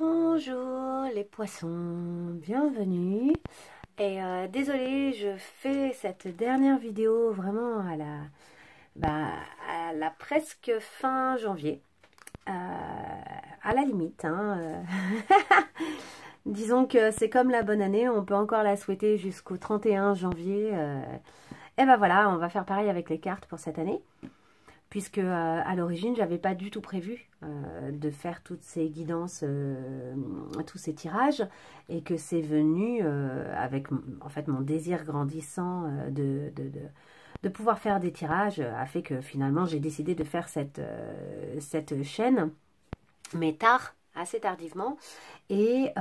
Bonjour les poissons, bienvenue. Et désolée, je fais cette dernière vidéo vraiment à la presque fin janvier. À la limite, hein. Disons que c'est comme la bonne année, on peut encore la souhaiter jusqu'au 31 janvier. Et ben voilà, on va faire pareil avec les cartes pour cette année. Puisque à l'origine, j'avais pas du tout prévu de faire toutes ces guidances, tous ces tirages, et que c'est venu avec en fait mon désir grandissant de pouvoir faire des tirages, a fait que finalement j'ai décidé de faire cette chaîne, mais tard, assez tardivement, et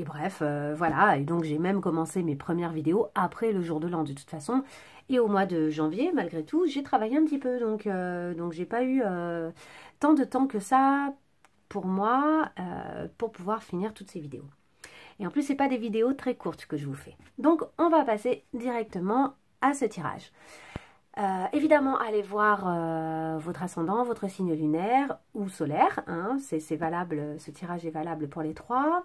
bref, voilà, et donc j'ai même commencé mes premières vidéos après le jour de l'an de toute façon. Et au mois de janvier, malgré tout, j'ai travaillé un petit peu, donc j'ai pas eu tant de temps que ça pour moi, pour pouvoir finir toutes ces vidéos. Et en plus, c'est pas des vidéos très courtes que je vous fais. Donc on va passer directement à ce tirage. Évidemment, allez voir votre ascendant, votre signe lunaire ou solaire, hein, c'est valable, ce tirage est valable pour les trois.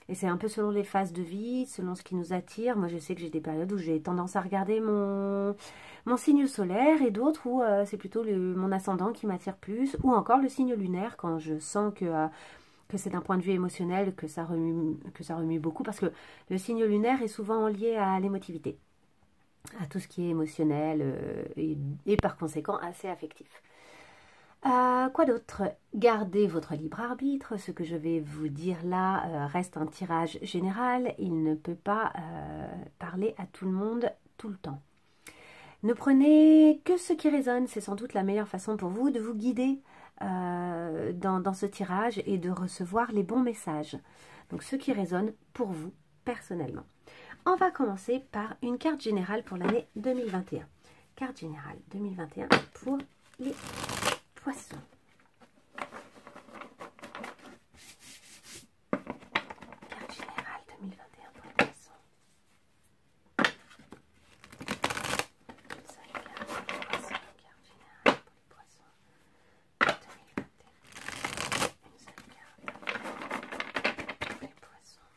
Et c'est un peu selon les phases de vie, selon ce qui nous attire. Moi, je sais que j'ai des périodes où j'ai tendance à regarder mon signe solaire et d'autres où c'est plutôt mon ascendant qui m'attire plus. Ou encore le signe lunaire quand je sens que c'est d'un point de vue émotionnel que ça remue beaucoup. Parce que le signe lunaire est souvent lié à l'émotivité, à tout ce qui est émotionnel et par conséquent assez affectif. Quoi d'autre? Gardez votre libre arbitre. Ce que je vais vous dire là reste un tirage général. Il ne peut pas parler à tout le monde tout le temps. Ne prenez que ce qui résonne. C'est sans doute la meilleure façon pour vous de vous guider dans ce tirage et de recevoir les bons messages. Donc ce qui résonne pour vous personnellement. On va commencer par une carte générale pour l'année 2021. Carte générale 2021 pour les poissons. Carte générale 2021 pour les poissons. Une seule carte pour les poissons. Carte générale pour les poissons. 2021. Une seule carte pour les poissons.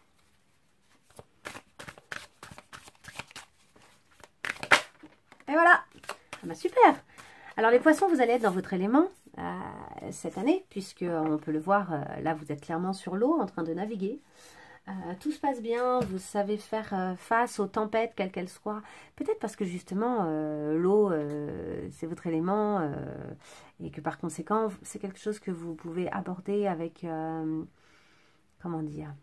Et voilà. Ah bah super. Alors les poissons, vous allez être dans votre élément cette année, puisque on peut le voir, là vous êtes clairement sur l'eau en train de naviguer. Tout se passe bien, vous savez faire face aux tempêtes, quelles qu'elles soient. Peut-être parce que justement l'eau, c'est votre élément et que par conséquent, c'est quelque chose que vous pouvez aborder avec, comment dire,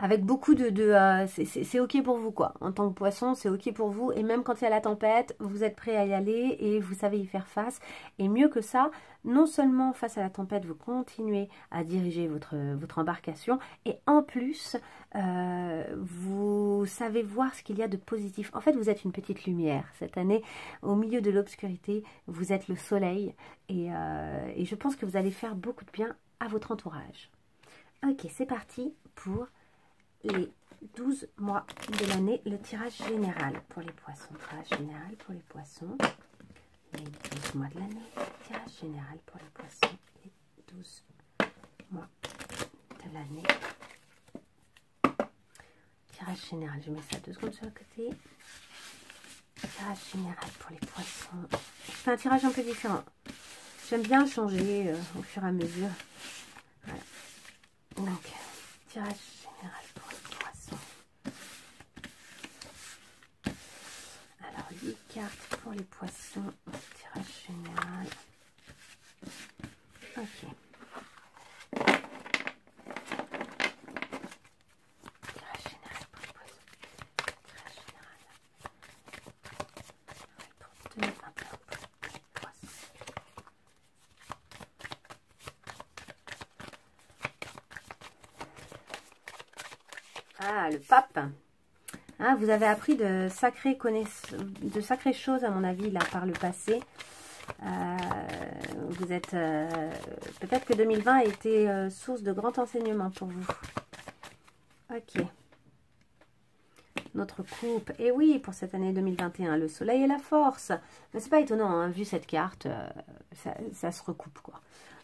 avec beaucoup c'est ok pour vous quoi. En tant que poisson, c'est ok pour vous. Et même quand il y a la tempête, vous êtes prêt à y aller et vous savez y faire face. Et mieux que ça, non seulement face à la tempête, vous continuez à diriger votre embarcation. Et en plus, vous savez voir ce qu'il y a de positif. En fait, vous êtes une petite lumière. Cette année, au milieu de l'obscurité, vous êtes le soleil. Et je pense que vous allez faire beaucoup de bien à votre entourage. Ok, c'est parti pour les 12 mois de l'année, le tirage général pour les poissons. Tirage général pour les poissons, les 12 mois de l'année, tirage général pour les poissons, les 12 mois de l'année. Tirage général, je mets ça 2 secondes sur le côté. Tirage général pour les poissons. C'est un tirage un peu différent. J'aime bien changer au fur et à mesure. Voilà. Donc, tirage général pour les poissons. Alors, 8 cartes pour les poissons. Tirage général. Ok. Tirage général pour les poissons. Tirage général. Pour 2021 pour les poissons. Ah, le pape. Hein, vous avez appris de sacrées choses, à mon avis, là, par le passé. Vous êtes... peut-être que 2020 a été source de grand enseignement pour vous. Ok. Notre coupe. Et oui, pour cette année 2021, le soleil et la force. Mais c'est pas étonnant, hein, vu cette carte, ça se recoupe, quoi.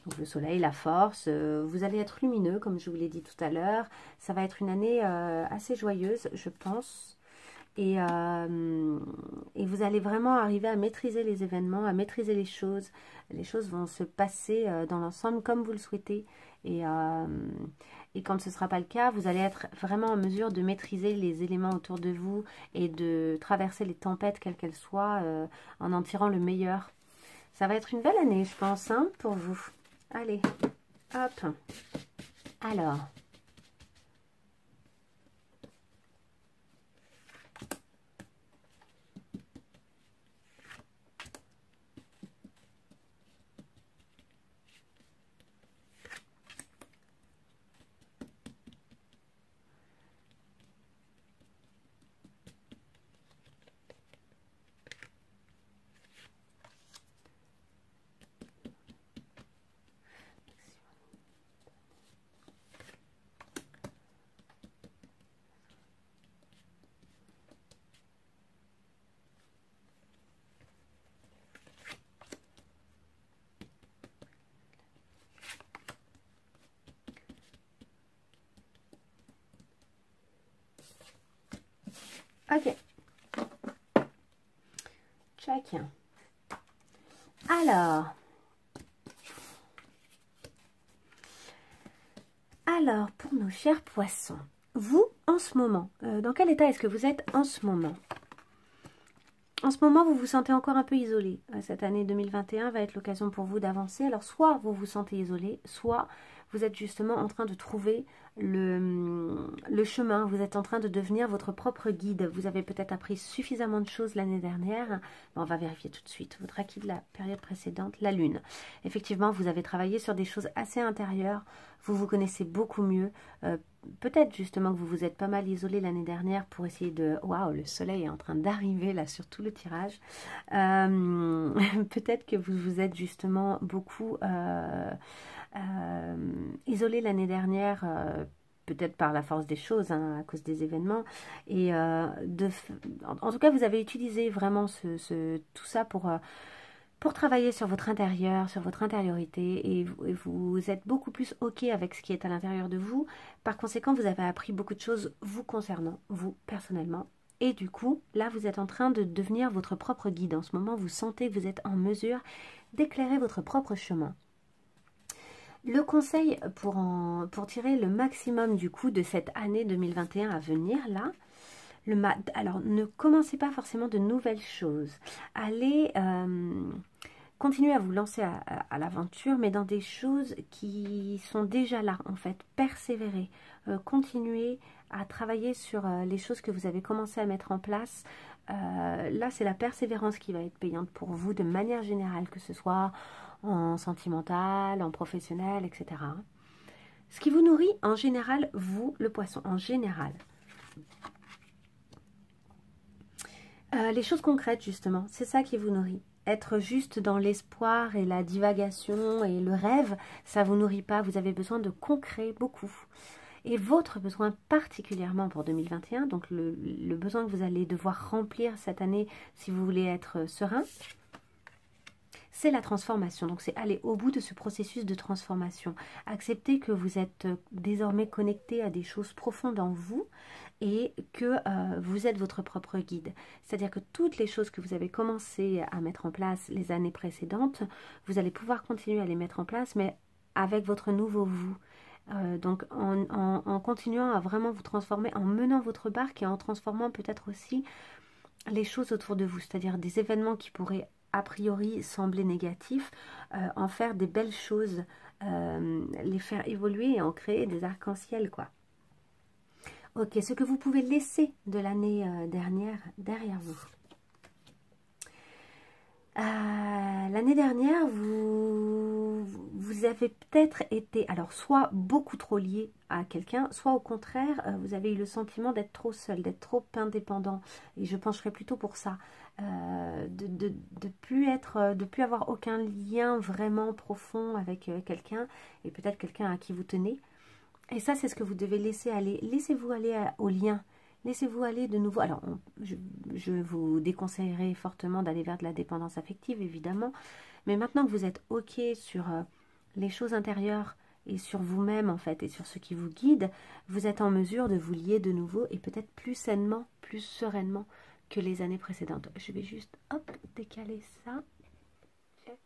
Donc le soleil, la force, vous allez être lumineux comme je vous l'ai dit tout à l'heure. Ça va être une année assez joyeuse, je pense. Et vous allez vraiment arriver à maîtriser les événements, à maîtriser les choses. Les choses vont se passer dans l'ensemble comme vous le souhaitez. Et quand ce ne sera pas le cas, vous allez être vraiment en mesure de maîtriser les éléments autour de vous et de traverser les tempêtes, quelles qu'elles soient, en tirant le meilleur. Ça va être une belle année, je pense, hein, pour vous. Allez, hop. Alors... Ok. Check. Alors, pour nos chers poissons, vous, en ce moment, dans quel état est-ce que vous êtes en ce moment? En ce moment, vous vous sentez encore un peu isolé. Cette année 2021 va être l'occasion pour vous d'avancer. Alors, soit vous vous sentez isolé, soit vous êtes justement en train de trouver le chemin. Vous êtes en train de devenir votre propre guide. Vous avez peut-être appris suffisamment de choses l'année dernière. On va vérifier tout de suite. Votre acquis de la période précédente, la lune. Effectivement, vous avez travaillé sur des choses assez intérieures. Vous vous connaissez beaucoup mieux. Peut-être justement que vous vous êtes pas mal isolé l'année dernière pour essayer de... Waouh, le soleil est en train d'arriver là sur tout le tirage. Peut-être que vous vous êtes justement beaucoup isolé l'année dernière, peut-être par la force des choses, hein, à cause des événements. Et en tout cas, vous avez utilisé vraiment tout ça pour travailler sur votre intérieur, sur votre intériorité, et vous êtes beaucoup plus OK avec ce qui est à l'intérieur de vous. Par conséquent, vous avez appris beaucoup de choses vous concernant, vous personnellement. Et du coup, là, vous êtes en train de devenir votre propre guide. En ce moment, vous sentez que vous êtes en mesure d'éclairer votre propre chemin. Le conseil pour tirer le maximum du coup de cette année 2021 à venir, là, alors ne commencez pas forcément de nouvelles choses. Allez... continuez à vous lancer à l'aventure, mais dans des choses qui sont déjà là, en fait. Persévérez. Continuez à travailler sur les choses que vous avez commencé à mettre en place. Là, c'est la persévérance qui va être payante pour vous de manière générale, que ce soit en sentimental, en professionnel, etc. Ce qui vous nourrit, en général, vous, le poisson, en général. Les choses concrètes, justement, c'est ça qui vous nourrit. Être juste dans l'espoir et la divagation et le rêve, ça ne vous nourrit pas. Vous avez besoin de concret, beaucoup. Et votre besoin particulièrement pour 2021, donc le besoin que vous allez devoir remplir cette année si vous voulez être serein, c'est la transformation. Donc c'est aller au bout de ce processus de transformation. Accepter que vous êtes désormais connecté à des choses profondes en vous et que vous êtes votre propre guide. C'est-à-dire que toutes les choses que vous avez commencé à mettre en place les années précédentes, vous allez pouvoir continuer à les mettre en place, mais avec votre nouveau vous. Donc en continuant à vraiment vous transformer, en menant votre barque et en transformant peut-être aussi les choses autour de vous. C'est-à-dire des événements qui pourraient a priori sembler négatifs, en faire des belles choses, les faire évoluer et en créer des arcs-en-ciel, quoi. Ok, ce que vous pouvez laisser de l'année dernière derrière vous. L'année dernière, vous avez peut-être été, alors soit beaucoup trop lié à quelqu'un, soit au contraire, vous avez eu le sentiment d'être trop seul, d'être trop indépendant. Et je pencherais plutôt pour ça, de plus avoir aucun lien vraiment profond avec quelqu'un, et peut-être quelqu'un à qui vous tenez. Et ça, c'est ce que vous devez laisser aller. Laissez-vous aller au lien. Laissez-vous aller de nouveau. Alors, je vous déconseillerais fortement d'aller vers de la dépendance affective, évidemment. Mais maintenant que vous êtes OK sur les choses intérieures et sur vous-même en fait, et sur ce qui vous guide, vous êtes en mesure de vous lier de nouveau et peut-être plus sainement, plus sereinement que les années précédentes. Je vais juste, hop, décaler ça. Check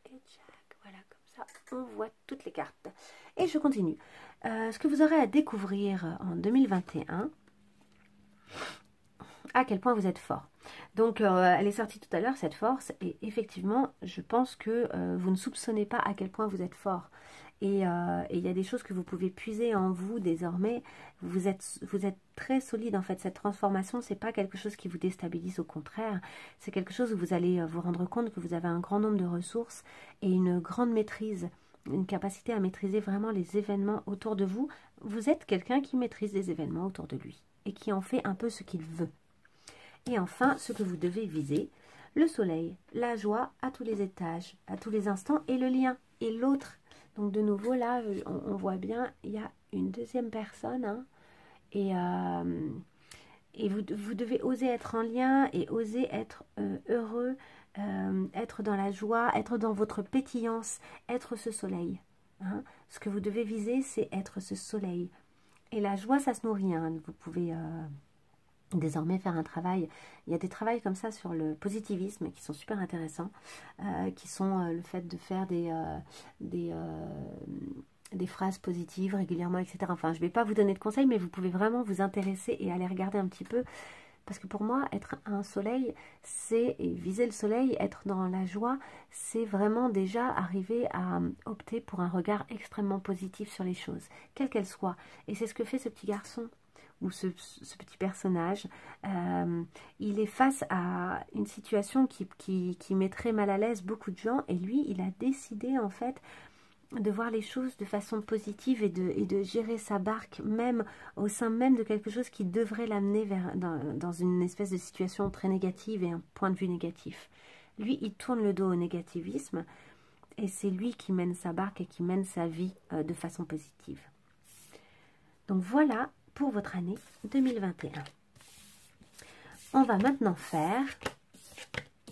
et check. Voilà, comme ça, on voit toutes les cartes. Et je continue. Ce que vous aurez à découvrir en 2021, à quel point vous êtes fort. Donc, elle est sortie tout à l'heure, cette force, et effectivement, je pense que vous ne soupçonnez pas à quel point vous êtes fort. Et il y a des choses que vous pouvez puiser en vous désormais. Vous êtes très solide en fait. Cette transformation, c'est pas quelque chose qui vous déstabilise, au contraire. C'est quelque chose où vous allez vous rendre compte que vous avez un grand nombre de ressources et une grande maîtrise, une capacité à maîtriser vraiment les événements autour de vous. Vous êtes quelqu'un qui maîtrise les événements autour de lui et qui en fait un peu ce qu'il veut. Et enfin, ce que vous devez viser, le soleil, la joie à tous les étages, à tous les instants, et le lien, et l'autre. Donc de nouveau, là, on voit bien, il y a une deuxième personne, hein, et vous devez oser être en lien, et oser être heureux, être dans la joie, être dans votre pétillance, être ce soleil. Hein. Ce que vous devez viser, c'est être ce soleil. Et la joie, ça se nourrit, hein. Vous pouvez... désormais faire un travail, il y a des travails comme ça sur le positivisme qui sont super intéressants, qui sont le fait de faire des phrases positives régulièrement, etc. Enfin, je ne vais pas vous donner de conseils, mais vous pouvez vraiment vous intéresser et aller regarder un petit peu, parce que pour moi, être un soleil, c'est, et viser le soleil, être dans la joie, c'est vraiment déjà arriver à opter pour un regard extrêmement positif sur les choses, quelles qu'elles soient. Et c'est ce que fait ce petit garçon, ou ce petit personnage. Il est face à une situation qui mettrait mal à l'aise beaucoup de gens, et lui, il a décidé en fait de voir les choses de façon positive et de gérer sa barque même au sein même de quelque chose qui devrait l'amener dans une espèce de situation très négative et un point de vue négatif. Lui, il tourne le dos au négativisme, et c'est lui qui mène sa barque et qui mène sa vie de façon positive. Donc voilà pour votre année 2021. On va maintenant faire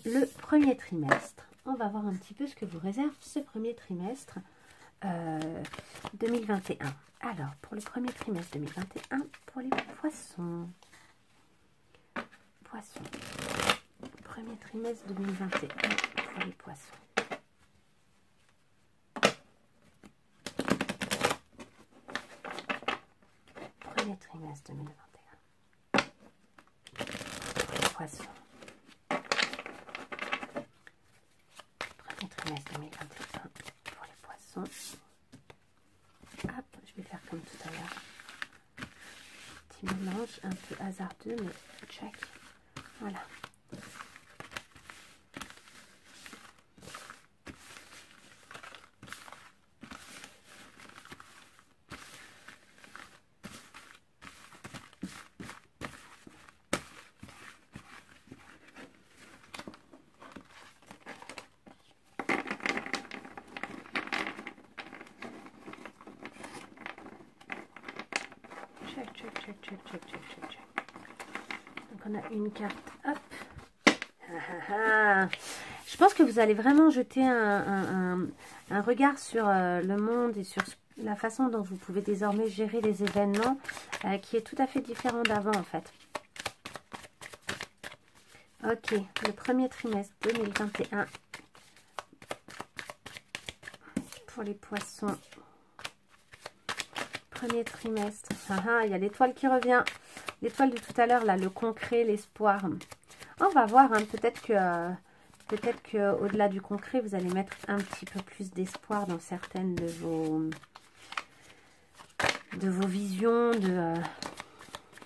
le premier trimestre. On va voir un petit peu ce que vous réserve ce premier trimestre 2021. Alors, pour le premier trimestre 2021, pour les poissons. Poissons. Premier trimestre 2021 pour les poissons. Premier trimestre 2021. Poisson. Premier trimestre 2021 pour les poissons. Hop, je vais faire comme tout à l'heure. Petit mélange un peu hasardeux, mais check. Voilà. Check. Donc on a une carte, hop. Je pense que vous allez vraiment jeter un regard sur le monde et sur la façon dont vous pouvez désormais gérer les événements, qui est tout à fait différent d'avant en fait. Ok, le premier trimestre 2021 pour les poissons. Premier trimestre. Il y a l'étoile qui revient. L'étoile de tout à l'heure, là, le concret, l'espoir. On va voir, hein, peut-être que au-delà du concret, vous allez mettre un petit peu plus d'espoir dans certaines de vos visions.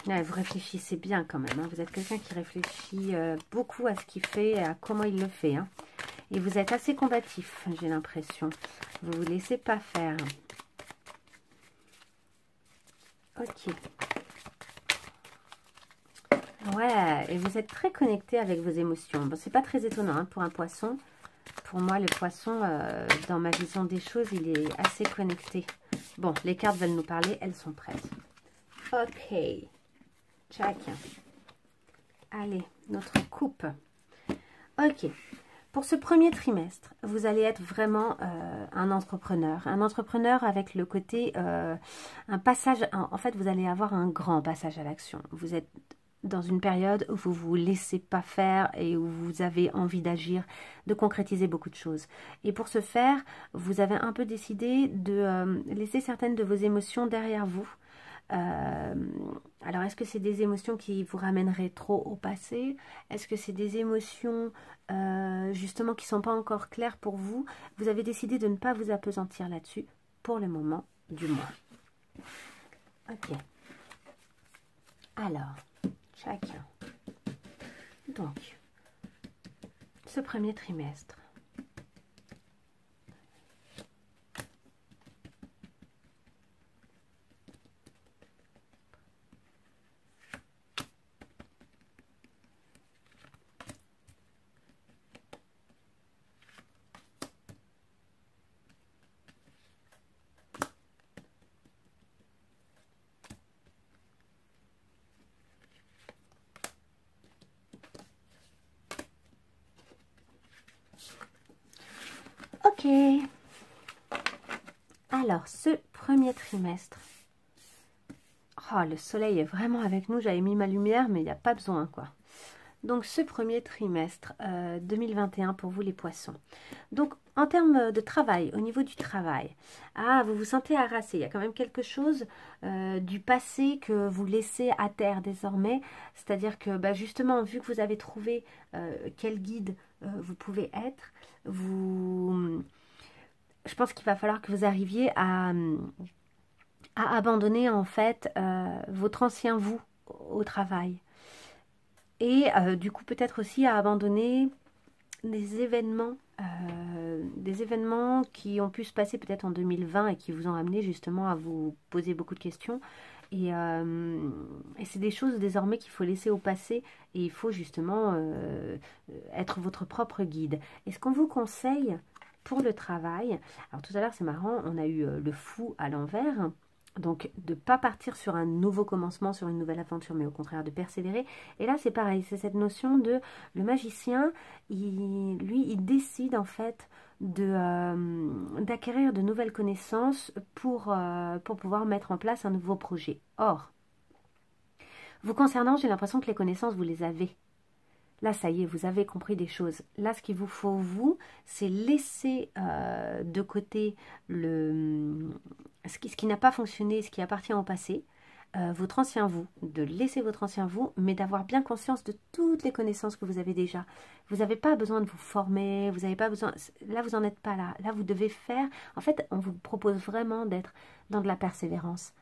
Vous réfléchissez bien quand même. Hein. Vous êtes quelqu'un qui réfléchit beaucoup à ce qu'il fait et à comment il le fait. Hein. Et vous êtes assez combatif, j'ai l'impression. Vous ne vous laissez pas faire. Ok. Ouais, et vous êtes très connecté avec vos émotions. Bon, c'est pas très étonnant hein, pour un poisson. Pour moi, le poisson, dans ma vision des choses, il est assez connecté. Bon, les cartes veulent nous parler, elles sont prêtes. Ok. Check. Allez, notre coupe. Ok. Pour ce premier trimestre, vous allez être vraiment un entrepreneur avec le côté, un passage, en fait vous allez avoir un grand passage à l'action. Vous êtes dans une période où vous vous laissez pas faire et où vous avez envie d'agir, de concrétiser beaucoup de choses. Et pour ce faire, vous avez un peu décidé de laisser certaines de vos émotions derrière vous. Alors, est-ce que c'est des émotions qui vous ramèneraient trop au passé? Est-ce que c'est des émotions justement qui ne sont pas encore claires pour vous? Vous avez décidé de ne pas vous appesantir là-dessus, pour le moment, du moins. Ok. Alors, chacun. Donc, ce premier trimestre. Ok. Alors, ce premier trimestre. Oh, le soleil est vraiment avec nous. J'avais mis ma lumière, mais il n'y a pas besoin, quoi. Donc, ce premier trimestre 2021 pour vous, les poissons. Donc, en termes de travail, au niveau du travail, vous vous sentez harassé. Il y a quand même quelque chose du passé que vous laissez à terre désormais. C'est-à-dire que, justement, vu que vous avez trouvé quel guide vous pouvez être, je pense qu'il va falloir que vous arriviez à abandonner, en fait, votre ancien vous au travail. Et du coup, peut-être aussi à abandonner des événements qui ont pu se passer peut-être en 2020 et qui vous ont amené justement à vous poser beaucoup de questions. Et c'est des choses désormais qu'il faut laisser au passé et il faut justement être votre propre guide. Et ce qu'on vous conseille pour le travail, alors tout à l'heure c'est marrant, on a eu le fou à l'envers. Donc, de ne pas partir sur un nouveau commencement, sur une nouvelle aventure, mais au contraire de persévérer. Et là, c'est pareil, c'est cette notion de le magicien, il décide en fait d'acquérir de nouvelles connaissances pour pouvoir mettre en place un nouveau projet. Or, vous concernant, j'ai l'impression que les connaissances, vous les avez. Là, ça y est, vous avez compris des choses. Là, ce qu'il vous faut, vous, c'est laisser de côté ce qui n'a pas fonctionné, ce qui appartient au passé, votre ancien vous, de laisser votre ancien vous, mais d'avoir bien conscience de toutes les connaissances que vous avez déjà. Vous n'avez pas besoin de vous former, vous n'avez pas besoin... Là, vous n'en êtes pas là. Là, vous devez faire... En fait, on vous propose vraiment d'être dans de la persévérance.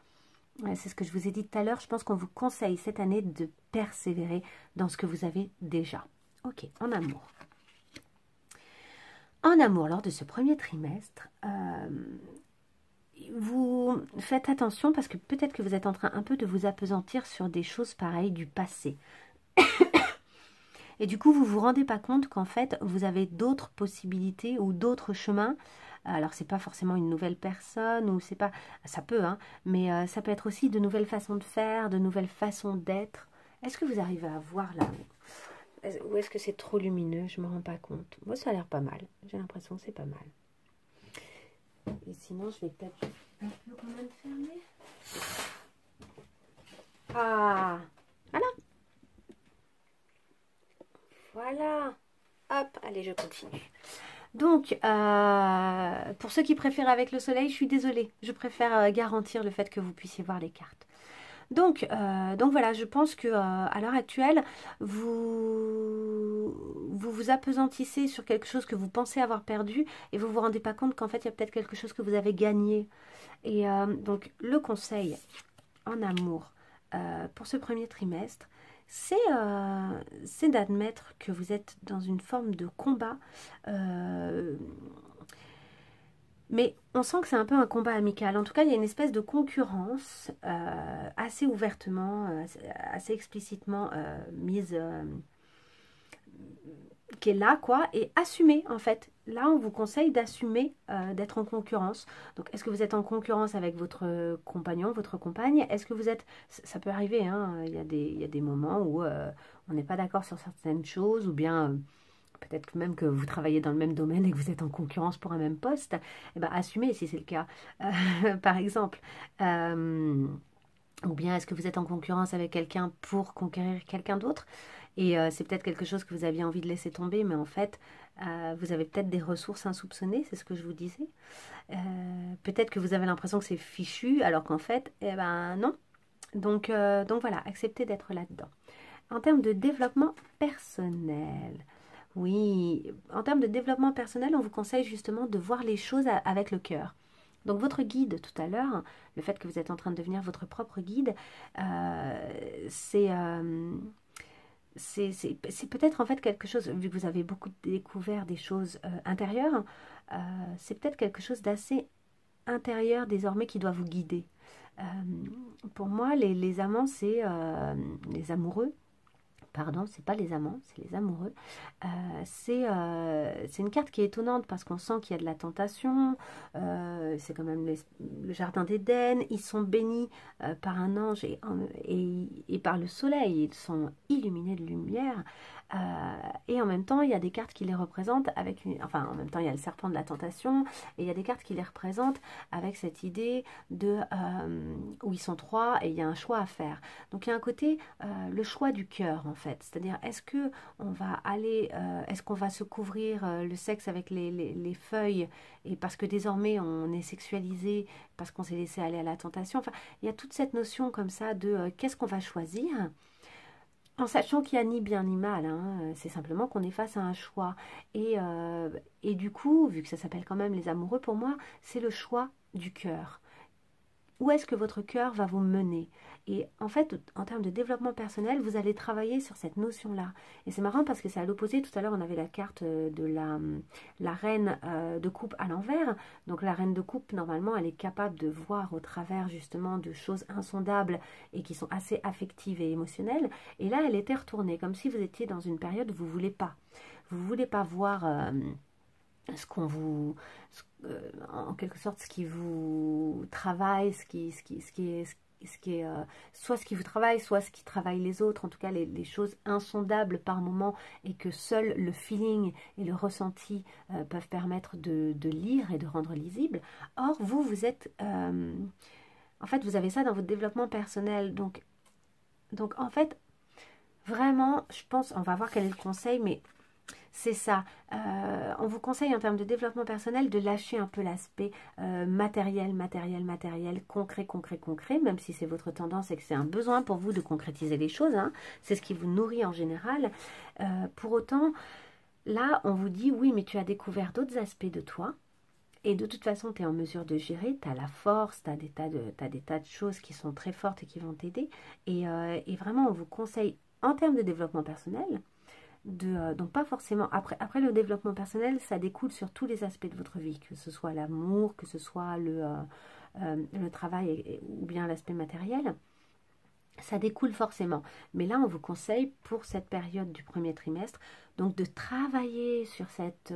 C'est ce que je vous ai dit tout à l'heure. Je pense qu'on vous conseille cette année de persévérer dans ce que vous avez déjà. Ok, en amour. En amour, lors de ce premier trimestre, vous faites attention parce que peut-être que vous êtes en train un peu de vous appesantir sur des choses pareilles du passé. Et du coup, vous ne vous rendez pas compte qu'en fait, vous avez d'autres possibilités ou d'autres chemins. Alors, c'est pas forcément une nouvelle personne, ou c'est pas... Ça peut, hein, mais ça peut être aussi de nouvelles façons de faire, de nouvelles façons d'être. Est-ce que vous arrivez à voir là? Ou est-ce que c'est trop lumineux? Je ne me rends pas compte. Moi, ça a l'air pas mal. J'ai l'impression que c'est pas mal. Et sinon, je vais peut-être un peu quand même fermer. Ah, voilà. Voilà. Hop, allez, je continue. Donc, pour ceux qui préfèrent avec le soleil, je suis désolée. Je préfère garantir le fait que vous puissiez voir les cartes. Donc voilà, je pense que à l'heure actuelle, vous appesantissez sur quelque chose que vous pensez avoir perdu et vous vous rendez pas compte qu'en fait, il y a peut-être quelque chose que vous avez gagné. Et donc, le conseil en amour pour ce premier trimestre, c'est d'admettre que vous êtes dans une forme de combat. Mais on sent que c'est un peu un combat amical. En tout cas, il y a une espèce de concurrence assez ouvertement, assez explicitement mise, qui est là, quoi, et assumée, en fait. Là, on vous conseille d'assumer d'être en concurrence. Donc, est-ce que vous êtes en concurrence avec votre compagnon, votre compagne? Est-ce que vous êtes... Ça peut arriver, hein, il y a des moments où on n'est pas d'accord sur certaines choses, ou bien... peut-être même que vous travaillez dans le même domaine et que vous êtes en concurrence pour un même poste, eh ben, assumez si c'est le cas, par exemple. Ou bien est-ce que vous êtes en concurrence avec quelqu'un pour conquérir quelqu'un d'autre? Et c'est peut-être quelque chose que vous aviez envie de laisser tomber, mais en fait, vous avez peut-être des ressources insoupçonnées, c'est ce que je vous disais. Peut-être que vous avez l'impression que c'est fichu, alors qu'en fait, eh ben non. Donc voilà, acceptez d'être là-dedans. En termes de développement personnel, oui, en termes de développement personnel, on vous conseille justement de voir les choses avec le cœur. Donc votre guide tout à l'heure, le fait que vous êtes en train de devenir votre propre guide, c'est peut-être en fait quelque chose, vu que vous avez beaucoup découvert des choses intérieures, c'est peut-être quelque chose d'assez intérieur désormais qui doit vous guider. Euh, pour moi, les amants, c'est les amoureux. Pardon, c'est pas les amants, c'est les amoureux. C'est une carte qui est étonnante parce qu'on sent qu'il y a de la tentation. C'est quand même le jardin d'Éden. Ils sont bénis par un ange et par le soleil. Ils sont illuminés de lumière. Et en même temps, il y a des cartes qui les représentent avec enfin, en même temps, il y a le serpent de la tentation. Et il y a des cartes qui les représentent avec cette idée de où ils sont trois et il y a un choix à faire. Donc il y a un côté, le choix du cœur en fait. C'est-à-dire, est-ce que on va aller, est-ce qu'on va se couvrir le sexe avec les feuilles et parce que désormais on est sexualisé, parce qu'on s'est laissé aller à la tentation. Enfin, il y a toute cette notion comme ça de qu'est-ce qu'on va choisir. En sachant qu'il n'y a ni bien ni mal, hein, c'est simplement qu'on est face à un choix. Et du coup, vu que ça s'appelle quand même les amoureux, pour moi, c'est le choix du cœur. Où est-ce que votre cœur va vous mener? Et en fait, en termes de développement personnel, vous allez travailler sur cette notion-là. Et c'est marrant parce que c'est à l'opposé. Tout à l'heure, on avait la carte de la reine de coupe à l'envers. Donc la reine de coupe, normalement, elle est capable de voir au travers justement de choses insondables et qui sont assez affectives et émotionnelles. Et là, elle était retournée, comme si vous étiez dans une période où vous ne voulez pas. Vous ne voulez pas voir... ce qu'on vous, en quelque sorte, ce qui vous travaille, ce qui est soit ce qui vous travaille, soit ce qui travaille les autres, en tout cas les choses insondables par moment et que seul le feeling et le ressenti peuvent permettre de lire et de rendre lisible. Or, vous êtes, en fait, vous avez ça dans votre développement personnel. Donc en fait, vraiment, je pense, on va voir quel est le conseil, mais c'est ça. On vous conseille en termes de développement personnel de lâcher un peu l'aspect matériel, concret, même si c'est votre tendance et que c'est un besoin pour vous de concrétiser les choses. Hein. C'est ce qui vous nourrit en général. Pour autant, là, on vous dit, oui, mais tu as découvert d'autres aspects de toi. Et de toute façon, tu es en mesure de gérer, tu as la force, tu as des tas de choses qui sont très fortes et qui vont t'aider. Et vraiment, on vous conseille, en termes de développement personnel, donc pas forcément, après le développement personnel, ça découle sur tous les aspects de votre vie, que ce soit l'amour, que ce soit le travail ou bien l'aspect matériel, ça découle forcément. Mais là, on vous conseille pour cette période du premier trimestre, donc de travailler sur cette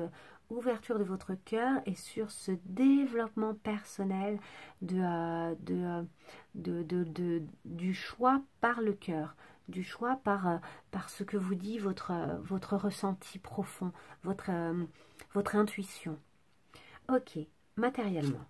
ouverture de votre cœur et sur ce développement personnel du choix par le cœur, du choix par ce que vous dit votre ressenti profond, votre intuition. Ok, matériellement.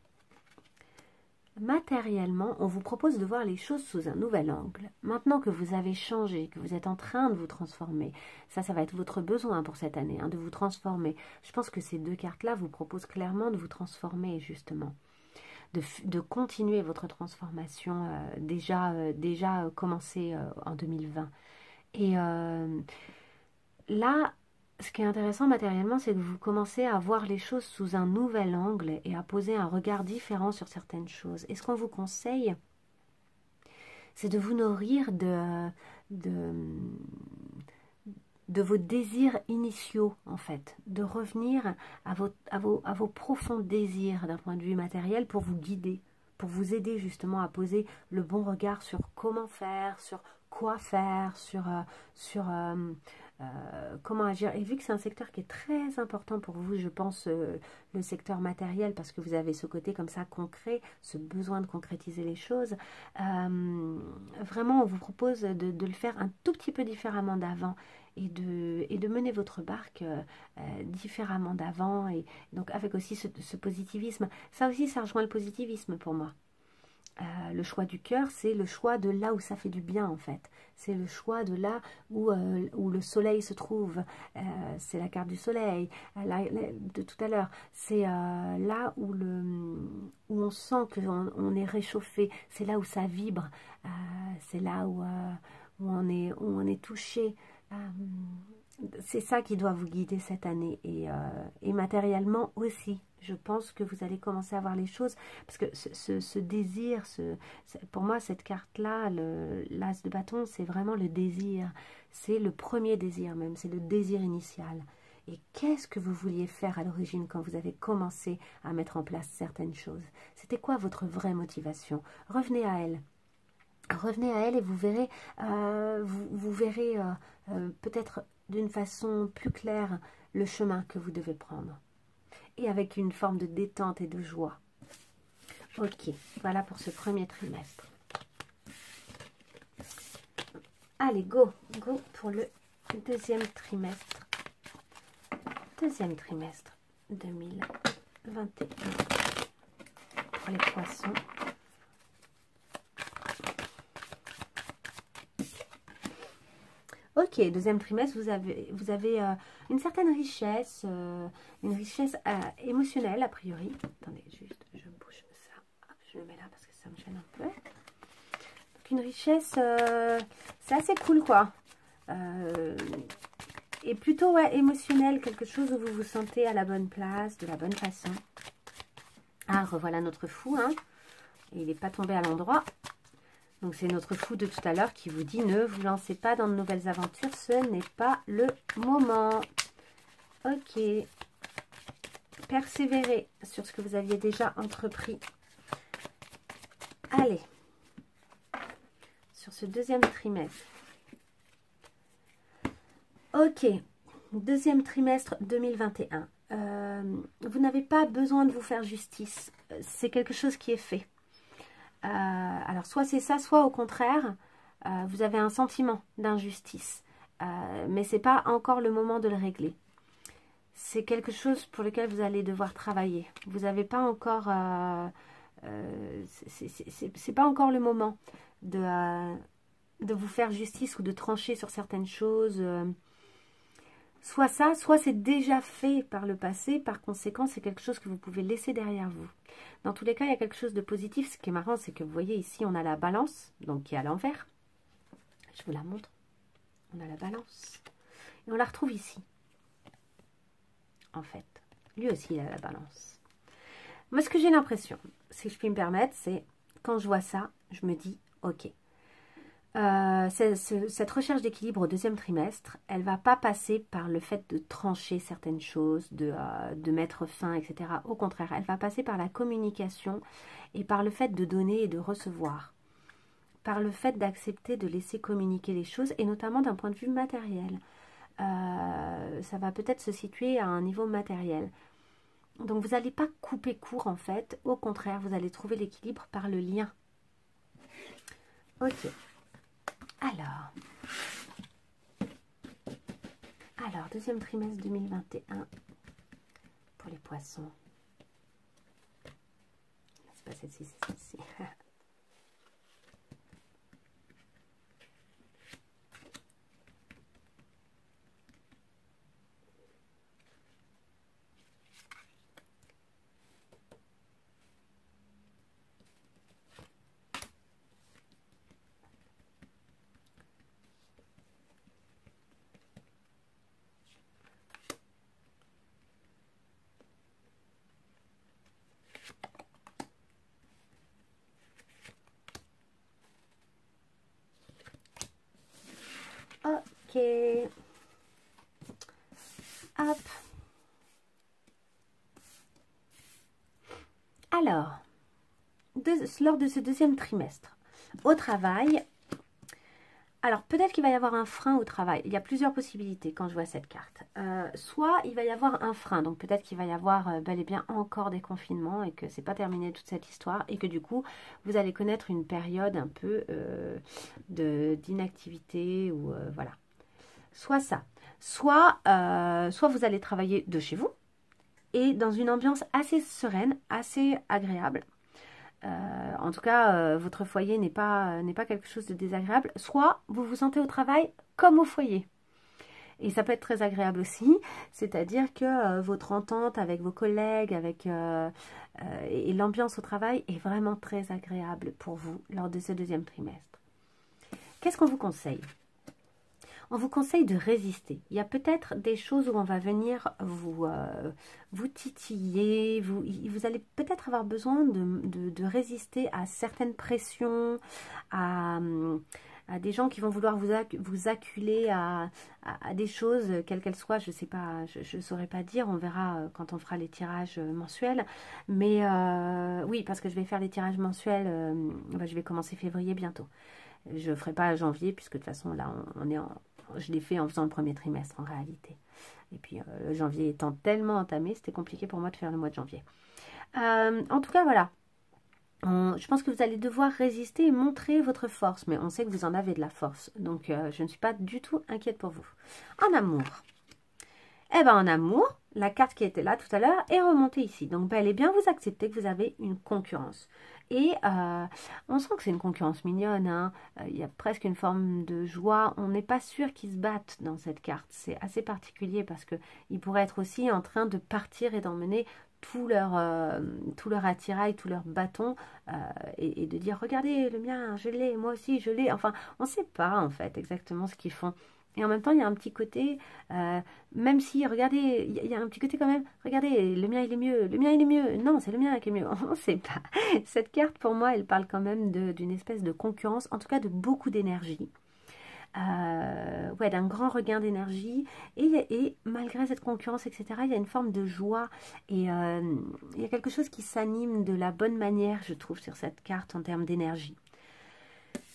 Matériellement, on vous propose de voir les choses sous un nouvel angle. Maintenant que vous avez changé, que vous êtes en train de vous transformer, ça va être votre besoin pour cette année, hein, de vous transformer. Je pense que ces deux cartes-là vous proposent clairement de vous transformer, justement. De continuer votre transformation déjà commencée en 2020. Et là, ce qui est intéressant matériellement, c'est que vous commencez à voir les choses sous un nouvel angle et à poser un regard différent sur certaines choses. Et ce qu'on vous conseille, c'est de vous nourrir de vos désirs initiaux, en fait. De revenir à vos profonds désirs d'un point de vue matériel pour vous guider, pour vous aider justement à poser le bon regard sur comment faire, sur quoi faire, sur comment agir. Et vu que c'est un secteur qui est très important pour vous, je pense, le secteur matériel, parce que vous avez ce côté comme ça concret, ce besoin de concrétiser les choses, vraiment on vous propose de le faire un tout petit peu différemment d'avant et de mener votre barque différemment d'avant, et donc avec aussi ce positivisme. Ça aussi, ça rejoint le positivisme pour moi. Le choix du cœur, c'est le choix de là où ça fait du bien en fait. C'est le choix de là où le soleil se trouve. C'est la carte du soleil de tout à l'heure. C'est là où on sent qu'on est réchauffé. C'est là où ça vibre. C'est là où on est touché. C'est ça qui doit vous guider cette année. Et matériellement aussi. Je pense que vous allez commencer à voir les choses, parce que ce désir, pour moi cette carte-là, l'as de bâton, c'est vraiment le désir, c'est le premier désir même, c'est le désir initial. Et qu'est-ce que vous vouliez faire à l'origine quand vous avez commencé à mettre en place certaines choses? C'était quoi votre vraie motivation? Revenez à elle. Revenez à elle et vous verrez, vous verrez peut-être d'une façon plus claire le chemin que vous devez prendre. Et avec une forme de détente et de joie. Ok, voilà pour ce premier trimestre. Allez, go pour le deuxième trimestre. Deuxième trimestre 2021 pour les poissons. Ok, deuxième trimestre, vous avez une certaine richesse, émotionnelle a priori. Attendez, juste, je bouge ça. Hop, je le mets là parce que ça me gêne un peu. Donc une richesse, c'est assez cool quoi. Et plutôt émotionnelle, quelque chose où vous vous sentez à la bonne place, de la bonne façon. Ah, revoilà notre fou, hein. Et il n'est pas tombé à l'endroit. Donc c'est notre fou de tout à l'heure qui vous dit ne vous lancez pas dans de nouvelles aventures, ce n'est pas le moment. Ok. Persévérez sur ce que vous aviez déjà entrepris. Allez. Sur ce deuxième trimestre. Ok. Deuxième trimestre 2021. Vous n'avez pas besoin de vous faire justice. C'est quelque chose qui est fait. Alors soit c'est ça, soit au contraire, vous avez un sentiment d'injustice, mais c'est pas encore le moment de le régler. C'est quelque chose pour lequel vous allez devoir travailler. Vous n'avez pas encore, c'est pas encore le moment de vous faire justice ou de trancher sur certaines choses. Soit ça, soit c'est déjà fait par le passé, par conséquent c'est quelque chose que vous pouvez laisser derrière vous. Dans tous les cas, il y a quelque chose de positif. Ce qui est marrant, c'est que vous voyez ici, on a la balance, donc qui est à l'envers. Je vous la montre. On a la balance. Et on la retrouve ici. En fait, lui aussi, il a la balance. Moi, ce que j'ai l'impression, si je puis me permettre, c'est quand je vois ça, je me dis, ok. Cette recherche d'équilibre au deuxième trimestre, elle va pas passer par le fait de trancher certaines choses, de mettre fin, etc. Au contraire, elle va passer par la communication et par le fait de donner et de recevoir. Par le fait d'accepter de laisser communiquer les choses, et notamment d'un point de vue matériel. Ça va peut-être se situer à un niveau matériel. Donc vous n'allez pas couper court en fait, au contraire, vous allez trouver l'équilibre par le lien. Ok. Alors, deuxième trimestre 2021 pour les poissons. C'est pas celle-ci, c'est celle-ci. Ok. Hop. Alors, lors de ce deuxième trimestre, au travail, alors peut-être qu'il va y avoir un frein au travail. Il y a plusieurs possibilités quand je vois cette carte. Soit il va y avoir un frein, donc peut-être qu'il va y avoir bel et bien encore des confinements et que c'est pas terminé toute cette histoire et que du coup vous allez connaître une période un peu d'inactivité ou voilà. Soit ça, soit vous allez travailler de chez vous et dans une ambiance assez sereine, assez agréable. En tout cas, votre foyer n'est pas quelque chose de désagréable. Soit vous vous sentez au travail comme au foyer. Et ça peut être très agréable aussi, c'est-à-dire que votre entente avec vos collègues, et l'ambiance au travail est vraiment très agréable pour vous lors de ce deuxième trimestre. Qu'est-ce qu'on vous conseille? On vous conseille de résister. Il y a peut-être des choses où on va venir vous titiller, vous allez peut-être avoir besoin de résister à certaines pressions, à des gens qui vont vouloir vous acculer à des choses, quelles qu'elles soient, je ne sais pas, je ne saurais pas dire, on verra quand on fera les tirages mensuels. Mais oui, parce que je vais faire les tirages mensuels, je vais commencer février bientôt. Je ne ferai pas janvier, puisque de toute façon, là, je l'ai fait en faisant le premier trimestre en réalité. Et puis, le janvier étant tellement entamé, c'était compliqué pour moi de faire le mois de janvier. En tout cas, voilà. Je pense que vous allez devoir résister et montrer votre force, mais on sait que vous en avez de la force, donc je ne suis pas du tout inquiète pour vous. En amour, eh bien en amour, la carte qui était là tout à l'heure est remontée ici, donc bel et bien vous acceptez que vous avez une concurrence. Et on sent que c'est une concurrence mignonne, hein. Il y a presque une forme de joie, on n'est pas sûr qu'ils se battent dans cette carte, c'est assez particulier parce qu'ils pourraient être aussi en train de partir et d'emmener tout leur attirail, tout leur bâton, et de dire regardez le mien, je l'ai, moi aussi je l'ai, enfin on ne sait pas en fait exactement ce qu'ils font. Et en même temps il y a un petit côté, même si regardez, il y a un petit côté quand même, regardez le mien il est mieux, le mien il est mieux, non c'est le mien qui est mieux, on ne sait pas. Cette carte pour moi elle parle quand même d'une espèce de concurrence, en tout cas de beaucoup d'énergie. Ouais, d'un grand regain d'énergie et malgré cette concurrence, etc., il y a une forme de joie et il y a quelque chose qui s'anime de la bonne manière, je trouve, sur cette carte en termes d'énergie.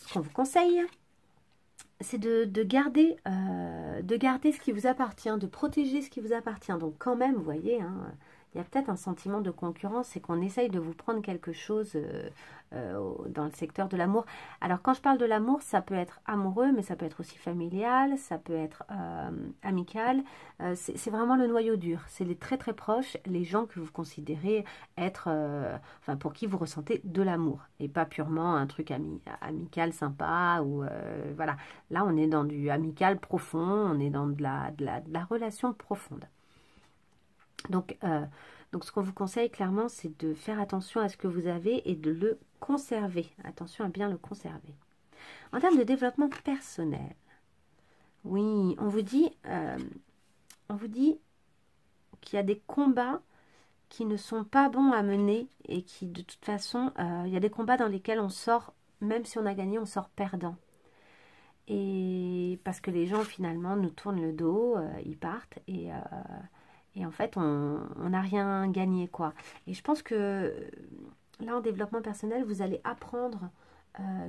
Ce qu'on vous conseille, c'est de garder ce qui vous appartient, de protéger ce qui vous appartient. Donc quand même, vous voyez, hein, il y a peut-être un sentiment de concurrence, c'est qu'on essaye de vous prendre quelque chose dans le secteur de l'amour. Alors quand je parle de l'amour, ça peut être amoureux, mais ça peut être aussi familial, ça peut être amical. C'est vraiment le noyau dur, c'est les très très proches, les gens que vous considérez être, enfin pour qui vous ressentez de l'amour, et pas purement un truc amical sympa, ou voilà. Là on est dans du amical profond, on est dans de la relation profonde. Donc ce qu'on vous conseille clairement, c'est de faire attention à ce que vous avez et de le conserver. Attention à bien le conserver. En termes de développement personnel, oui, on vous dit qu'il y a des combats qui ne sont pas bons à mener et qui, de toute façon, il y a des combats dans lesquels on sort, même si on a gagné, on sort perdant. Et parce que les gens, finalement, nous tournent le dos, ils partent et en fait, on n'a rien gagné, quoi. Et je pense que là, en développement personnel, vous allez apprendre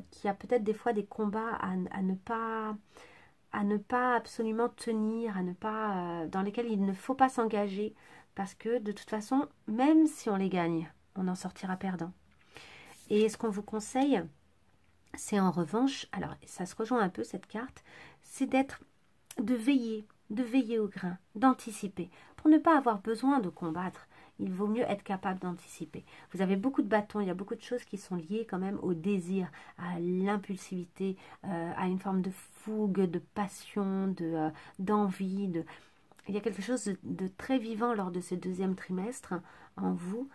qu'il y a peut-être des fois des combats à ne pas absolument tenir, dans lesquels il ne faut pas s'engager. Parce que de toute façon, même si on les gagne, on en sortira perdant. Et ce qu'on vous conseille, c'est en revanche, alors ça se rejoint un peu cette carte, c'est de veiller au grain, d'anticiper. Pour ne pas avoir besoin de combattre, il vaut mieux être capable d'anticiper. Vous avez beaucoup de bâtons, il y a beaucoup de choses qui sont liées quand même au désir, à l'impulsivité, à une forme de fougue, de passion, d'envie. Il y a quelque chose de très vivant lors de ce deuxième trimestre en vous.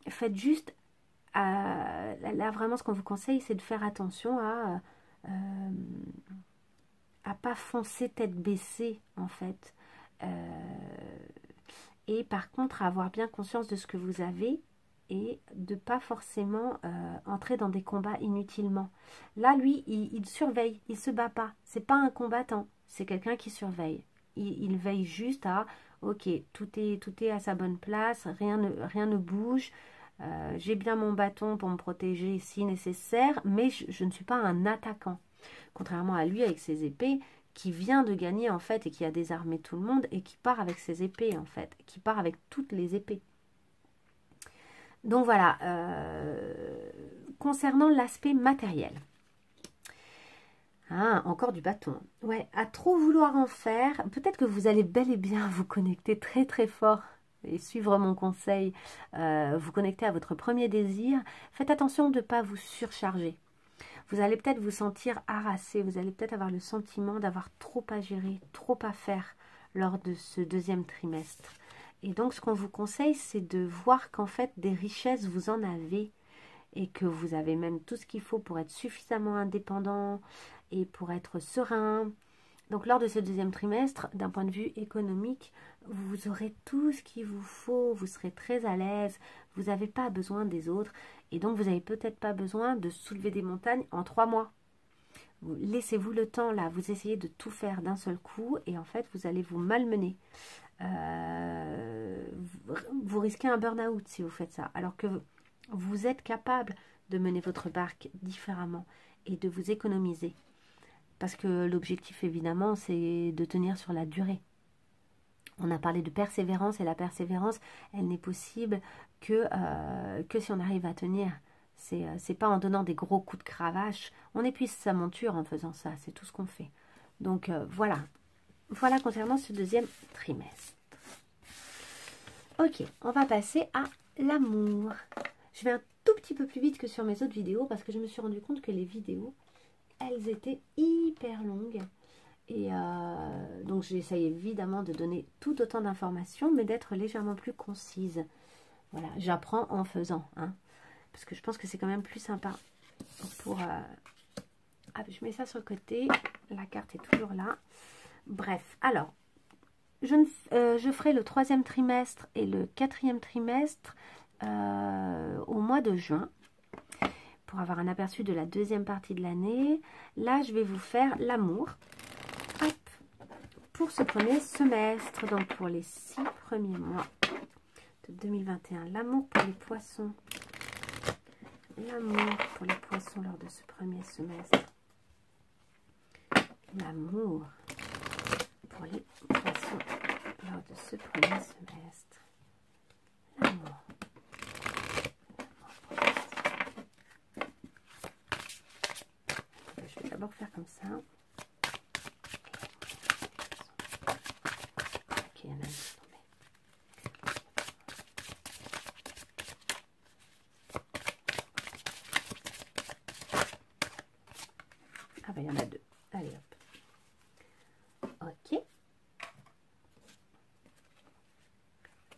Faites juste, là vraiment ce qu'on vous conseille, c'est de faire attention à pas foncer tête baissée en fait, et par contre à avoir bien conscience de ce que vous avez et de pas forcément entrer dans des combats inutilement. Là lui il surveille, il se bat pas, c'est pas un combattant, c'est quelqu'un qui surveille, il veille juste à ok, tout est à sa bonne place, rien ne bouge. J'ai bien mon bâton pour me protéger si nécessaire, mais je ne suis pas un attaquant. Contrairement à lui avec ses épées, qui vient de gagner en fait et qui a désarmé tout le monde et qui part avec ses épées en fait, qui part avec toutes les épées. Donc voilà, concernant l'aspect matériel. Ah, encore du bâton. Ouais, à trop vouloir en faire, peut-être que vous allez bel et bien vous connecter très très fort et suivre mon conseil, vous connecter à votre premier désir. Faites attention de ne pas vous surcharger. Vous allez peut-être vous sentir harassé, vous allez peut-être avoir le sentiment d'avoir trop à gérer, trop à faire lors de ce deuxième trimestre. Et donc, ce qu'on vous conseille, c'est de voir qu'en fait, des richesses, vous en avez et que vous avez même tout ce qu'il faut pour être suffisamment indépendant et pour être serein. Donc, lors de ce deuxième trimestre, d'un point de vue économique, vous aurez tout ce qu'il vous faut, vous serez très à l'aise, vous n'avez pas besoin des autres et donc vous n'avez peut-être pas besoin de soulever des montagnes en 3 mois. Laissez-vous le temps là, vous essayez de tout faire d'un seul coup et en fait vous allez vous malmener. Vous risquez un burn-out si vous faites ça, alors que vous êtes capable de mener votre barque différemment et de vous économiser. Parce que l'objectif évidemment c'est de tenir sur la durée. On a parlé de persévérance et la persévérance elle n'est possible que si on arrive à tenir. C'est pas en donnant des gros coups de cravache. On épuise sa monture en faisant ça, c'est tout ce qu'on fait. Donc voilà. Voilà concernant ce deuxième trimestre. Ok, on va passer à l'amour. Je vais un tout petit peu plus vite que sur mes autres vidéos parce que je me suis rendu compte que les vidéos, elles étaient hyper longues. Et donc j'essaye évidemment de donner tout autant d'informations, mais d'être légèrement plus concise. Voilà, j'apprends en faisant, hein, parce que je pense que c'est quand même plus sympa. Pour, je mets ça sur le côté, la carte est toujours là. Bref, alors, je ferai le 3e trimestre et le 4e trimestre au mois de juin. Pour avoir un aperçu de la 2e partie de l'année. Là, je vais vous faire l'amour. Hop, pour ce premier semestre, donc pour les 6 premiers mois de 2021. L'amour pour les poissons. L'amour pour les poissons lors de ce premier semestre. L'amour pour les poissons lors de ce premier semestre. L'amour. Je vais d'abord faire comme ça. Ok, il y en a une qui est tombée. Ah ben il y en a 2. Allez hop. Ok.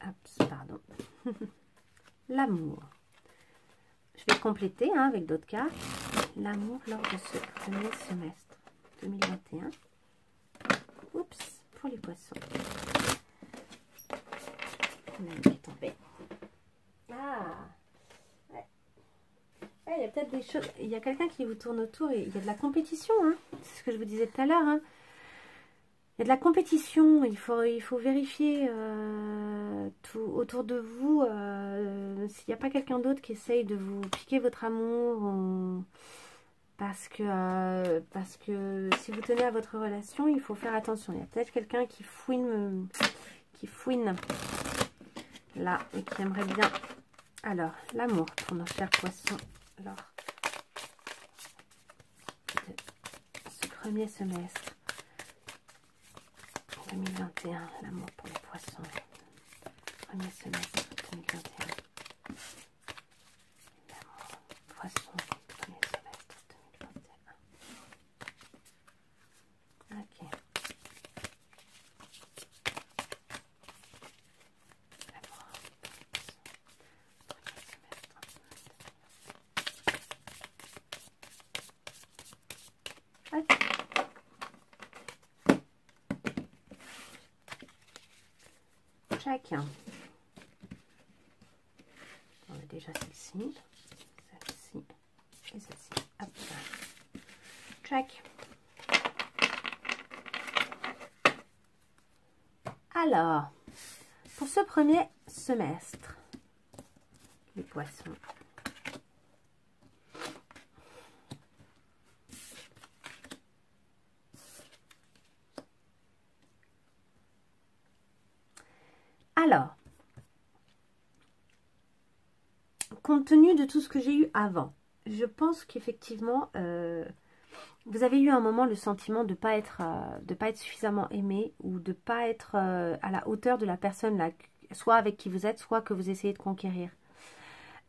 Hop, pardon. L'amour. Je vais compléter hein, avec d'autres cartes. L'amour lors de ce premier semestre 2021. Oups, pour les poissons. Il y en a une qui est tombée. Ah, ouais. Il y a peut-être des choses. Il y a quelqu'un qui vous tourne autour et il y a de la compétition. Hein. C'est ce que je vous disais tout à l'heure. Hein. Il y a de la compétition. Il faut vérifier tout autour de vous s'il n'y a pas quelqu'un d'autre qui essaye de vous piquer votre amour. Ou... Parce que si vous tenez à votre relation, il faut faire attention. Il y a peut-être quelqu'un qui fouine là et qui aimerait bien. Alors, l'amour pour nos chers poissons lors de ce premier semestre 2021. L'amour pour les poissons. Premier semestre 2021. L'amour, poisson, premier semestre 2021. Ok. Chacun. On a déjà celle-ci, celle-ci et celle-ci. Hop. Check. Alors, pour ce premier semestre, les poissons. Alors, compte tenu de tout ce que j'ai eu avant, je pense qu'effectivement, vous avez eu un moment le sentiment de pas être suffisamment aimé ou de pas être à la hauteur de la personne là, soit avec qui vous êtes, soit que vous essayez de conquérir.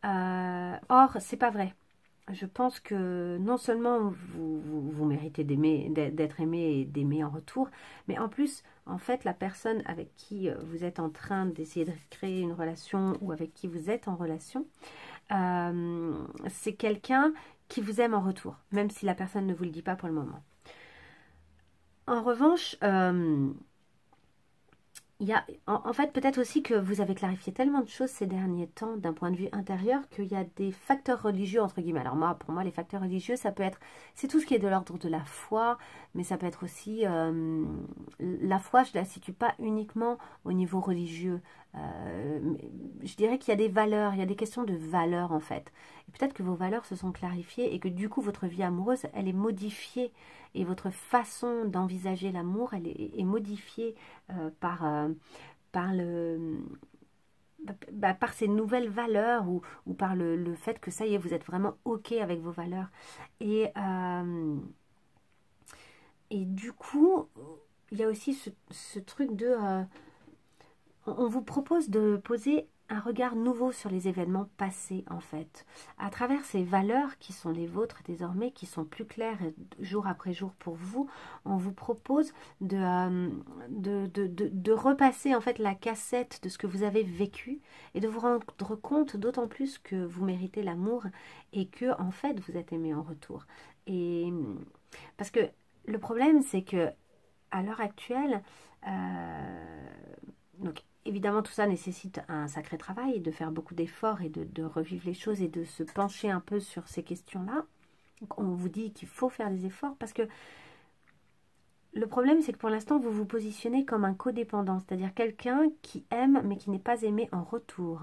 Or, c'est pas vrai. Je pense que non seulement vous méritez d'aimer, d'être aimé et d'aimer en retour, mais en plus, en fait, la personne avec qui vous êtes en train d'essayer de créer une relation ou avec qui vous êtes en relation, c'est quelqu'un qui vous aime en retour, même si la personne ne vous le dit pas pour le moment. En revanche, il y a, en fait, peut-être aussi que vous avez clarifié tellement de choses ces derniers temps d'un point de vue intérieur qu'il y a des facteurs religieux, entre guillemets. Alors moi, pour moi, les facteurs religieux, ça peut être, c'est tout ce qui est de l'ordre de la foi, mais ça peut être aussi, la foi, je ne la situe pas uniquement au niveau religieux. Je dirais qu'il y a des valeurs, il y a des questions de valeurs en fait. Et peut-être que vos valeurs se sont clarifiées et que du coup, votre vie amoureuse, elle est modifiée. Et votre façon d'envisager l'amour, elle est modifiée par ces nouvelles valeurs ou par le fait que ça y est, vous êtes vraiment OK avec vos valeurs. Et du coup, il y a aussi ce truc de... on vous propose de poser un regard nouveau sur les événements passés, en fait. À travers ces valeurs qui sont les vôtres désormais, qui sont plus claires jour après jour pour vous, on vous propose de repasser, en fait, la cassette de ce que vous avez vécu et de vous rendre compte d'autant plus que vous méritez l'amour et que, en fait, vous êtes aimé en retour. Et parce que le problème, c'est que à l'heure actuelle, donc, évidemment, tout ça nécessite un sacré travail, de faire beaucoup d'efforts et de revivre les choses et de se pencher un peu sur ces questions-là. On vous dit qu'il faut faire des efforts parce que le problème, c'est que pour l'instant, vous vous positionnez comme un codépendant, c'est-à-dire quelqu'un qui aime mais qui n'est pas aimé en retour.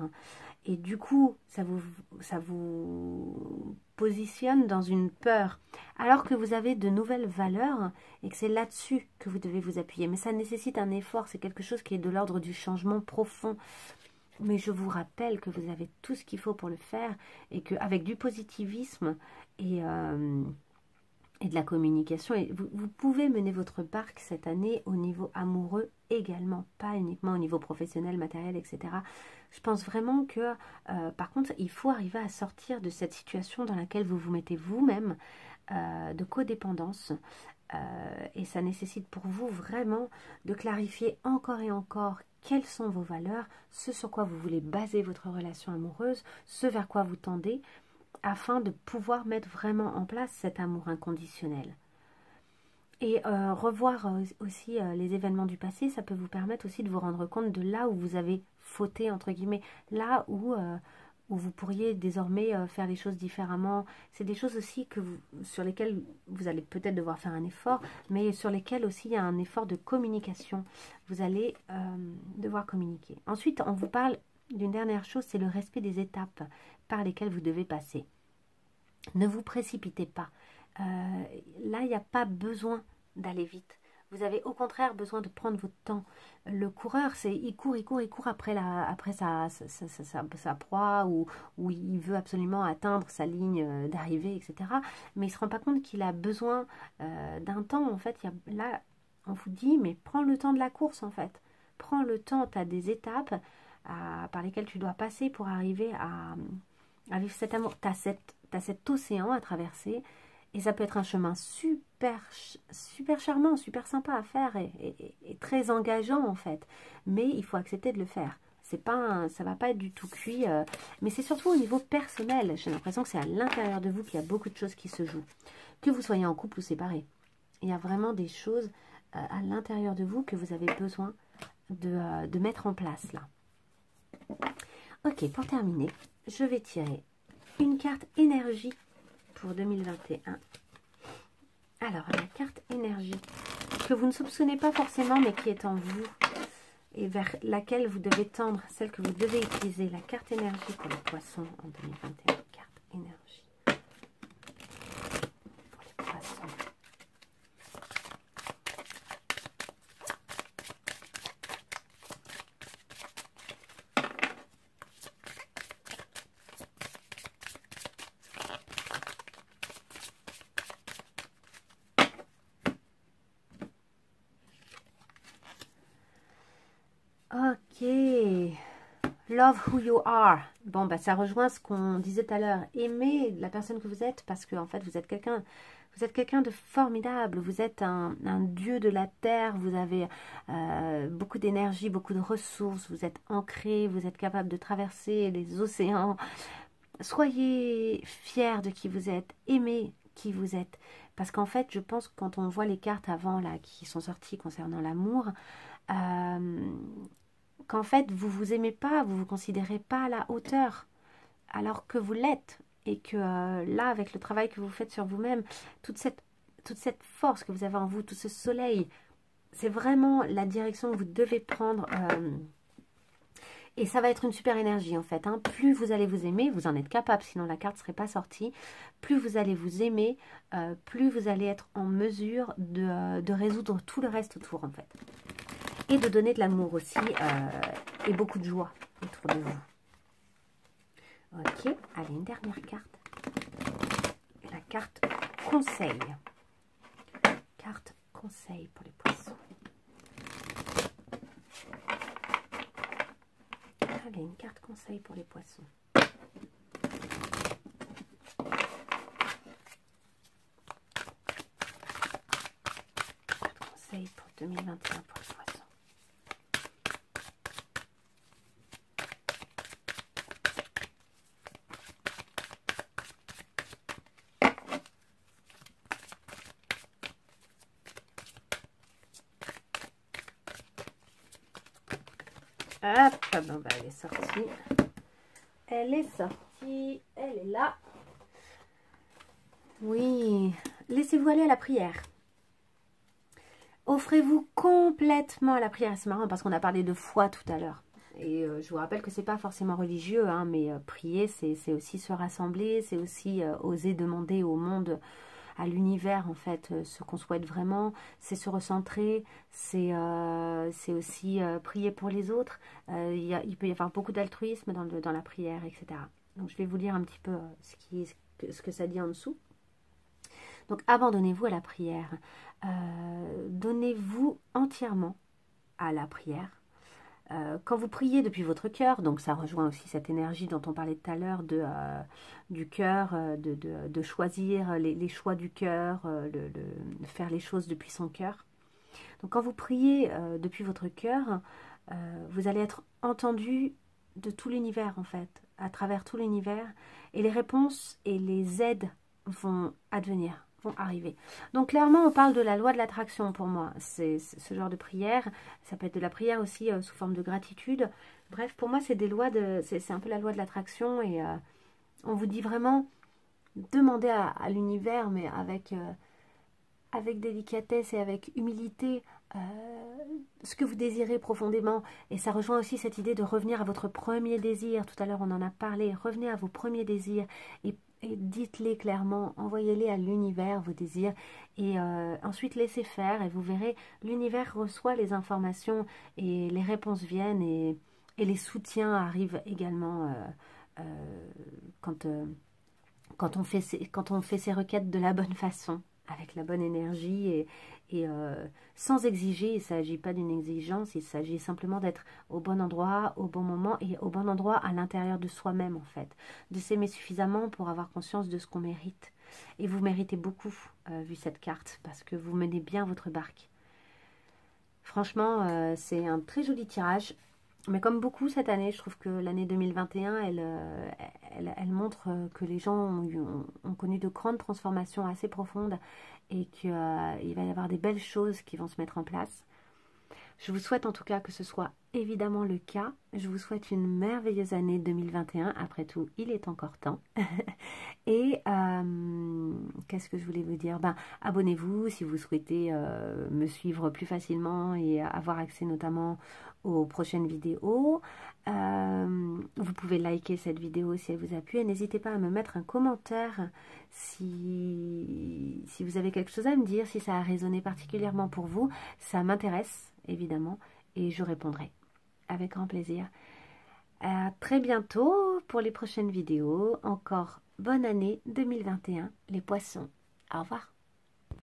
Et du coup, ça vous positionne dans une peur, alors que vous avez de nouvelles valeurs et que c'est là-dessus que vous devez vous appuyer. Mais ça nécessite un effort, c'est quelque chose qui est de l'ordre du changement profond. Mais je vous rappelle que vous avez tout ce qu'il faut pour le faire et qu'avec du positivisme et de la communication, et vous pouvez mener votre barque cette année au niveau amoureux également, pas uniquement au niveau professionnel, matériel, etc. Je pense vraiment que, par contre, il faut arriver à sortir de cette situation dans laquelle vous vous mettez vous-même de codépendance. Et ça nécessite pour vous vraiment de clarifier encore et encore quelles sont vos valeurs, ce sur quoi vous voulez baser votre relation amoureuse, ce vers quoi vous tendez, afin de pouvoir mettre vraiment en place cet amour inconditionnel. Et revoir aussi les événements du passé, ça peut vous permettre aussi de vous rendre compte de là où vous avez fauté, entre guillemets, là où vous pourriez désormais faire les choses différemment. C'est des choses aussi sur lesquelles vous allez peut-être devoir faire un effort, mais sur lesquelles aussi il y a un effort de communication. Vous allez devoir communiquer. Ensuite, on vous parle d'une dernière chose, c'est le respect des étapes par lesquelles vous devez passer. Ne vous précipitez pas. Là, il n'y a pas besoin d'aller vite. Vous avez au contraire besoin de prendre votre temps. Le coureur, il court après sa proie ou il veut absolument atteindre sa ligne d'arrivée, etc. Mais il ne se rend pas compte qu'il a besoin d'un temps. En fait, là, on vous dit, mais prends le temps de la course, en fait. Prends le temps, tu as des étapes par lesquelles tu dois passer pour arriver à vivre cet amour. Tu as cet océan à traverser. Et ça peut être un chemin super charmant, super sympa à faire et très engageant en fait. Mais il faut accepter de le faire. Ça ne va pas être du tout cuit. Mais c'est surtout au niveau personnel. J'ai l'impression que c'est à l'intérieur de vous qu'il y a beaucoup de choses qui se jouent. Que vous soyez en couple ou séparés. Il y a vraiment des choses à l'intérieur de vous que vous avez besoin de mettre en place là. Ok, pour terminer, je vais tirer une carte énergie pour 2021. Alors, la carte énergie, que vous ne soupçonnez pas forcément, mais qui est en vous, et vers laquelle vous devez tendre, celle que vous devez utiliser, la carte énergie pour les poissons en 2021. Carte énergie pour les poissons. Ok. Love who you are. Bon, bah, ça rejoint ce qu'on disait tout à l'heure. Aimez la personne que vous êtes parce que, en fait, vous êtes quelqu'un de formidable. Vous êtes un dieu de la terre. Vous avez beaucoup d'énergie, beaucoup de ressources. Vous êtes ancré. Vous êtes capable de traverser les océans. Soyez fiers de qui vous êtes. Aimez qui vous êtes. Parce qu'en fait, je pense que quand on voit les cartes avant, là, qui sont sorties concernant l'amour, qu'en fait, vous vous aimez pas, vous vous considérez pas à la hauteur, alors que vous l'êtes. Et que là, avec le travail que vous faites sur vous-même, toute cette force que vous avez en vous, tout ce soleil, c'est vraiment la direction que vous devez prendre. Et ça va être une super énergie en fait. Hein. Plus vous allez vous aimer, vous en êtes capable, sinon la carte ne serait pas sortie. Plus vous allez vous aimer, plus vous allez être en mesure de résoudre tout le reste autour en fait. Et de donner de l'amour aussi et beaucoup de joie autour de vous. Ok, allez, une dernière carte. La carte conseil. Carte conseil pour les poissons. Allez, une carte conseil pour les poissons. Carte conseil pour 2021 pour les poissons. Hop, bon, bah, elle est sortie. Elle est sortie. Elle est là. Oui. Laissez-vous aller à la prière. Offrez-vous complètement à la prière. C'est marrant parce qu'on a parlé de foi tout à l'heure. Et je vous rappelle que c'est pas forcément religieux, hein, mais prier, c'est aussi se rassembler. C'est aussi oser demander au monde, à l'univers en fait, ce qu'on souhaite vraiment, c'est se recentrer, c'est aussi prier pour les autres. Il peut y avoir beaucoup d'altruisme dans la prière, etc. Donc je vais vous lire un petit peu ce que ça dit en dessous. Donc abandonnez-vous à la prière, donnez-vous entièrement à la prière. Quand vous priez depuis votre cœur, donc ça rejoint aussi cette énergie dont on parlait tout à l'heure du cœur, de choisir les choix du cœur, de faire les choses depuis son cœur. Donc quand vous priez depuis votre cœur, vous allez être entendu de tout l'univers en fait, à travers tout l'univers, et les réponses et les aides vont advenir, vont arriver. Donc clairement on parle de la loi de l'attraction pour moi, c'est ce genre de prière, ça peut être de la prière aussi sous forme de gratitude, bref pour moi c'est des lois c'est un peu la loi de l'attraction et on vous dit vraiment demandez à l'univers mais avec délicatesse et avec humilité ce que vous désirez profondément. Et ça rejoint aussi cette idée de revenir à votre premier désir. Tout à l'heure on en a parlé, revenez à vos premiers désirs et dites-les clairement, envoyez-les à l'univers, vos désirs, et ensuite laissez faire, et vous verrez, l'univers reçoit les informations, et les réponses viennent, et les soutiens arrivent également quand on fait ces requêtes de la bonne façon, avec la bonne énergie, et sans exiger. Il ne s'agit pas d'une exigence, il s'agit simplement d'être au bon endroit, au bon moment, et au bon endroit à l'intérieur de soi-même en fait. De s'aimer suffisamment pour avoir conscience de ce qu'on mérite. Et vous méritez beaucoup, vu cette carte, parce que vous menez bien votre barque. Franchement, c'est un très joli tirage. Mais comme beaucoup cette année, je trouve que l'année 2021, elle montre que les gens ont connu de grandes transformations assez profondes et qu'il va y avoir des belles choses qui vont se mettre en place. Je vous souhaite en tout cas que ce soit évidemment le cas. Je vous souhaite une merveilleuse année 2021. Après tout, il est encore temps. Et qu'est-ce que je voulais vous dire? Abonnez-vous si vous souhaitez me suivre plus facilement et avoir accès notamment aux prochaines vidéos. Vous pouvez liker cette vidéo si elle vous a plu. Et n'hésitez pas à me mettre un commentaire si vous avez quelque chose à me dire, si ça a résonné particulièrement pour vous. Ça m'intéresse évidemment et je répondrai avec grand plaisir. À très bientôt pour les prochaines vidéos. Encore bonne année 2021 les poissons. Au revoir.